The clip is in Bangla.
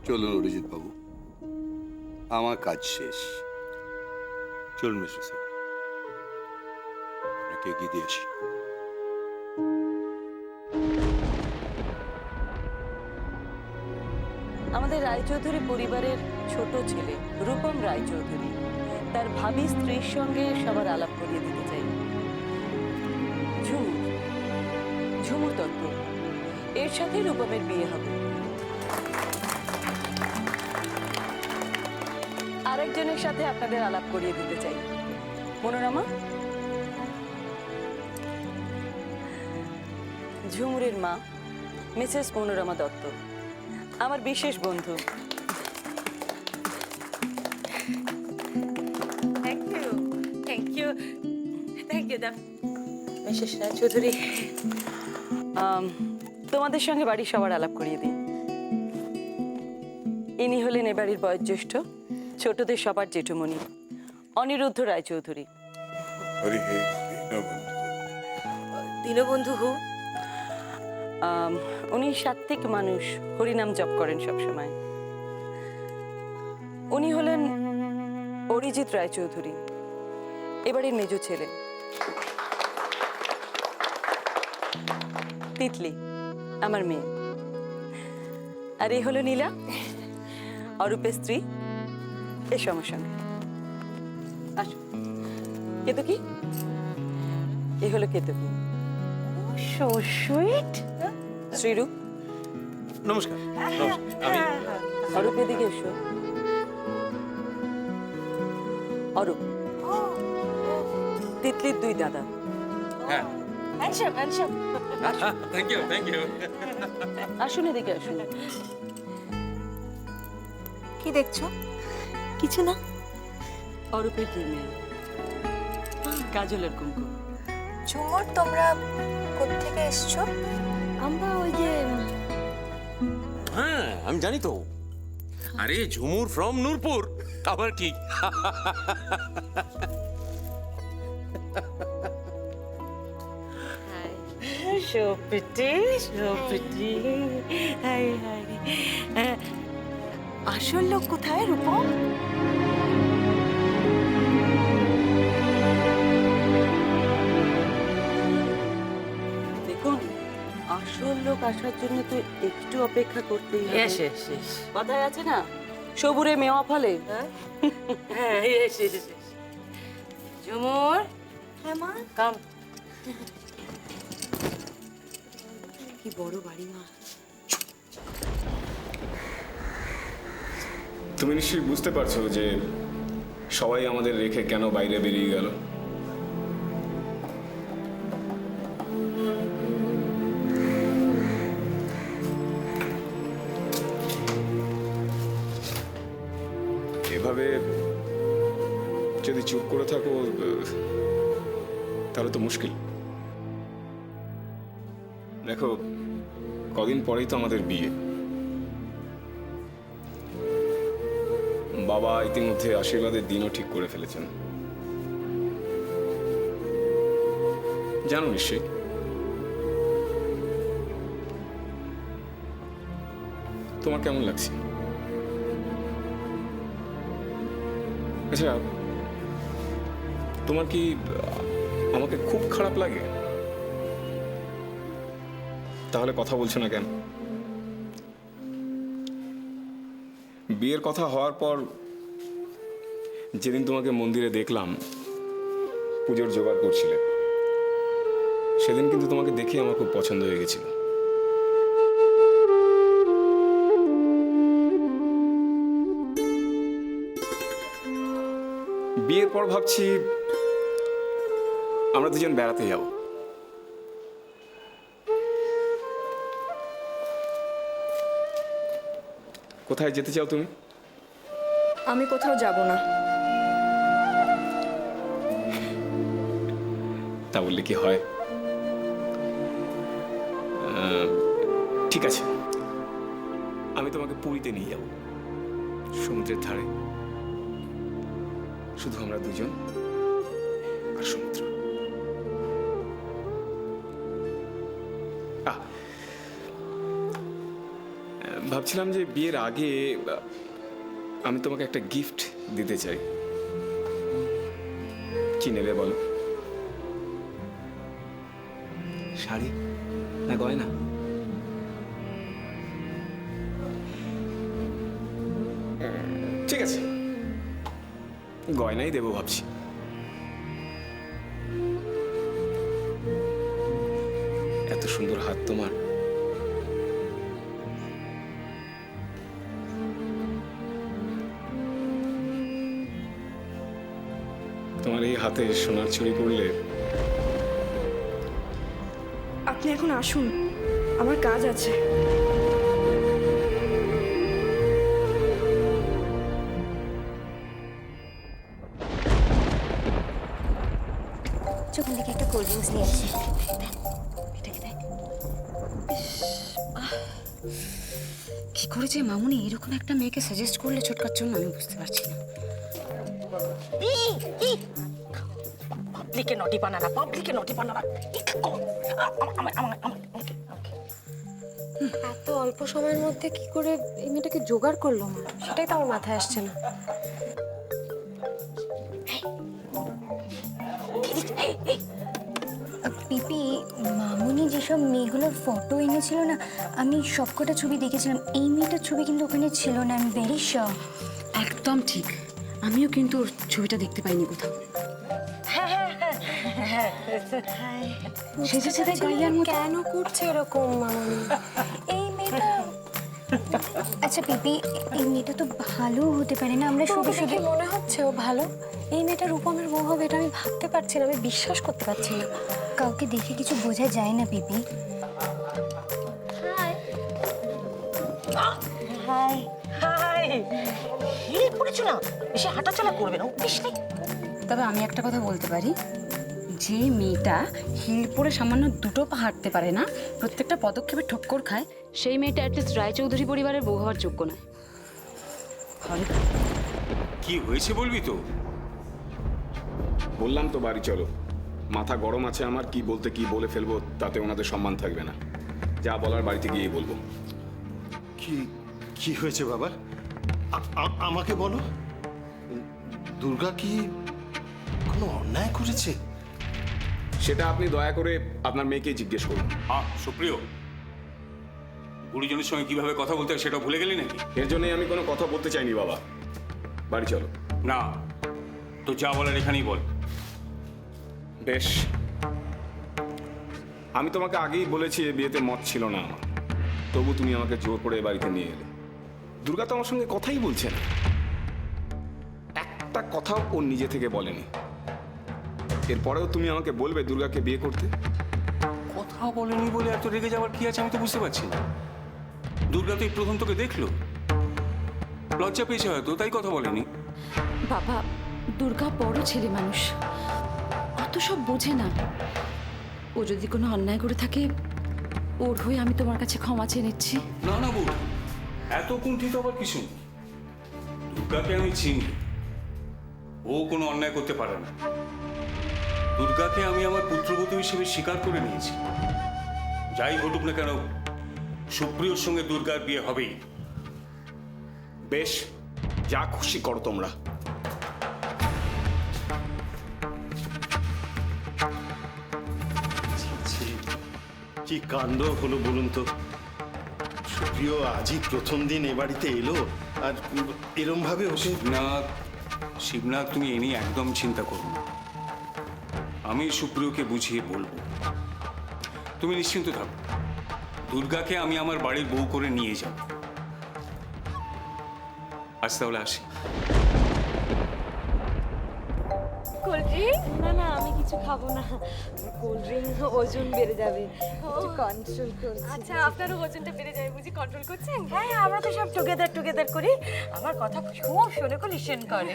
চলুন অরিজিৎ বাবু, আমার কাজ শেষ। চলুন মিস্টার সিং, আপনাকে এগিয়ে দিয়েছি। আমাদের রায়চৌধুরী পরিবারের ছোট ছেলে রূপম রায়চৌধুরী তার ভাবী স্ত্রীর সঙ্গে সবার আলাপ করিয়ে দিতে চাই। ঝুমুর, ঝুমুর দত্ত, এর সাথে রূপমের বিয়ে হবে। আরেকজনের সাথে আপনাদের আলাপ করিয়ে দিতে চাই, মনোরমা। ঝুমুরের মা মিসেস মনোরমা দত্ত, আমার বিশেষ বন্ধু। Thank you, thank you, thank you দা মিসেস রায়চৌধুরী, তোমাদের সঙ্গে বাড়ির সবার আলাপ করিয়ে দিন। ইনি হলেন এ বাড়ির বয়োজ্যেষ্ঠ, ছোটদের সবার জেঠুমণি, অনিরুদ্ধ রায়চৌধুরী। দীনবন্ধু হু। উনি সাত্ত্বিক মানুষ, হরিনাম জপ করেন সবসময়। উনি হলেন অরিজিৎ রায়চৌধুরী, এবারের মেজ ছেলে। তিতলি আমার মেয়ে। আর এই হলো নীলা, অরূপের স্ত্রী। এসো আমার সঙ্গে, আসো। কেতকী, এই হলো কেতকী। So sweet. শ্রীরূপ, নমস্কার। আমি অরূপ এদিকে এসো। অরূপ তিতলির দুই দাদা। হ্যাঁ, handsome, handsome. Thank you, thank you. আসুন এদিকে আসুন। কি দেখছো? কিছু না। অরূপের দুই মেয়ে, কাজলের কুমকুম। ঝুমুর, তোমরা কোত্থেকে এসছো? আমরা ওই যে হ্যাঁ, আমি জানি তো। আরে ঝুমুর ফ্রম নূরপুর, আবার ঠিক। so pretty, so pretty. High high. আসল লোক কোথায় রূপম? দেখুন, আসল লোক আসার জন্য তো একটু অপেক্ষা করতেই হবে। Yes, yes, yes. কথায় আছে না, সবুরে মেওয়া ফলে। হ্যাঁ, yes, yes, yes. ঝুমুর, হ্যাঁ মা। কাম। কি বড় বাড়ি মা। তুমি নিশ্চয়ই বুঝতে পারছো যে সবাই আমাদের রেখে কেন বাইরে বেরিয়ে গেল। এভাবে যদি চুপ করে থাকো তাহলে তো মুশকিল। দেখো, কদিন পরেই তো আমাদের বিয়ে। বাবা ইতিমধ্যে আশীর্বাদের দিনও ঠিক করে ফেলেছেন, জানো নিশ্চয়ই। তোমার কেমন লাগছে? আচ্ছা, তোমার কি আমাকে খুব খারাপ লাগে? তাহলে কথা বলছো না কেন? বিয়ের কথা হওয়ার পর যেদিন তোমাকে মন্দিরে দেখলাম পুজোর জোগাড় করছিলে, সেদিন কিন্তু তোমাকে দেখে আমার খুব পছন্দ হয়ে গেছিল। বিয়ের পর ভাবছি আমরা দুজন বেড়াতে যাব। কোথায় যেতে চাও তুমি? আমি কোথাও যাব না। তা বললে কি হয়? ঠিক আছে, আমি তোমাকে পুরীতে নিয়ে যাব, সমুদ্রের ধারে, শুধু আমরা দুজন আর সমুদ্র। ভাবছিলাম যে বিয়ের আগে আমি তোমাকে একটা গিফট দিতে চাই। কি নেবে বলো? শাড়ি না গয়না? ঠিক আছে, গয়নাই দেবো ভাবছি। এত সুন্দর হাত তোমার। তোমার এই হাতে সোনার ছড়ি পড়লে। আপনি এখন আসুন, আমার কাজ আছে। ওখান থেকে একটা কোল্ড ড্রিঙ্কস নিয়ে আসি। কি করে যে মামুনি এরকম একটা মেয়েকে সাজেস্ট করলে ছোটকার জন্য আমি বুঝতে পারছি না। পাবলিকে নটি বানানা, পাবলিকে নটি বানানা। এত অল্প সময়ের মধ্যে কি করে এই মেয়েটাকে জোগাড় করলো মা, সেটাই তো আমার মাথায় আসছে না। পিপি, মামুনি যেসব মেয়েগুলোর ফটো এনেছিল না, আমি সবকটা ছবি দেখেছিলাম। এই মেয়েটার ছবি কিন্তু ওখানে ছিল না, আমি ভেরি শিওর। একদম ঠিক, আমিও কিন্তু ওর ছবিটা দেখতে পাইনি কোথাও। সেজেছে দেখ গাইয়ার মতো। কেন করছে এরকম মামনি? এই মেয়েটা, আচ্ছা পিপি, এই মেয়েটা তো ভালো হতে পারে না। আমরা শুধু শুধু মনে হচ্ছে ও ভালো। এই মেয়েটা রূপমের বউ হবে এটা আমি ভাবতে পারছি না, আমি বিশ্বাস করতে পারছি না। কাউকে দেখে কিছু বোঝা যায় না পিপি। হাই হাই, হিল পড়েছো না, বেশি হাঁটাচলা করবে না, উঠিস নেই। তবে আমি একটা কথা বলতে পারি, যে মেয়েটা হিল পরে সামান্য দুটো পা হাঁটতে পারে না, প্রত্যেকটা পদক্ষেপে ঠক্কর খায়, সেই মেয়েটা অ্যাটলিস্ট রায়চৌধুরী পরিবারের বউ হওয়ার যোগ্য নয়। কি হয়েছে বলবি তো? বললাম তো বাড়ি চলো। মাথা গরম আছে আমার, কি বলতে কি বলে ফেলবো, তাতে ওনাদের সম্মান থাকবে না। যা বলার বাড়িতে গিয়েই বলবো। কি কি হয়েছে বাবা? আমাকে বলো। দুর্গা কি কোনো অন্যায় করেছে? সেটা আপনি দয়া করে আপনার মেয়েকেই জিজ্ঞেস করুন। সুপ্রিয়, গুরুজনের সঙ্গে কিভাবে কথা বলতে হয় সেটা ভুলে গেলি নাকি? এর জন্যই আমি কোনো কথা বলতে চাইনি বাবা। বাড়ি চলো। না, তো যা বলার এখানেই বল। বেশ, আমি তোমাকে আগেই বলেছি এ বিয়েতে মত ছিল না আমার, তবু তুমি আমাকে জোর করে এ বাড়িতে নিয়ে এলে। দুর্গা তো আমার সঙ্গে কথাই বলছে না, একটা কথাও ও নিজে থেকে বলেনি। এরপরেও তুমি আমাকে বলবে দুর্গাকে বিয়ে করতে? কথা বলেনি বলে এত রেগে যাওয়ার কি আছে আমি তো বুঝতে পারছি না। দুর্গা তো এই প্রথম তোকে দেখলো, লজ্জা পেয়েছে হয়তো, তাই কথা বলেনি। বাবা, দুর্গা বড় ছেলে মানুষ, অত সব বোঝে না। ও যদি কোনো অন্যায় করে থাকে, ওর হয়ে আমি তোমার কাছে ক্ষমা চেয়ে নিচ্ছি। না না বউ, এত কুণ্ঠিত আবার কিছু নেই। দুর্গাকে আমি চিনি, ও কোনো অন্যায় করতে পারে না। দুর্গাকে আমি আমার পুত্রবধূ হিসেবে স্বীকার করে নিয়েছি। যাই ঘটুক না কেন, সুপ্রিয়র সঙ্গে দুর্গার বিয়ে হবেই। বেশ, যা খুশি করো তোমরা। কি কাণ্ড হলো বলুন তো? সুপ্রিয় আজই প্রথম দিন এ বাড়িতে এলো, আর এরম ভাবে ওকে। শিবনাথ, তুমি এ নিয়ে একদম চিন্তা করো না। আমি সুপ্রিয়কে বুঝিয়ে বলবো, তুমি নিশ্চিন্ত থাকো। দুর্গাকে আমি আমার বাড়ির বউ করে নিয়ে যাব। আজ তাহলে আসি। Cold drink? না না, আমি কিছু খাবো না। কোল্ড ড্রিঙ্ক ওজন বেড়ে যাবে, একটু কন্ট্রোল করছি। আচ্ছা, আপনারও ওজনটা বেড়ে যাবে বুঝি, কন্ট্রোল করছেন? হ্যাঁ, আমরা তো সব টুগেদার করি। আমার কথা খুব শুনে লিসেন করে।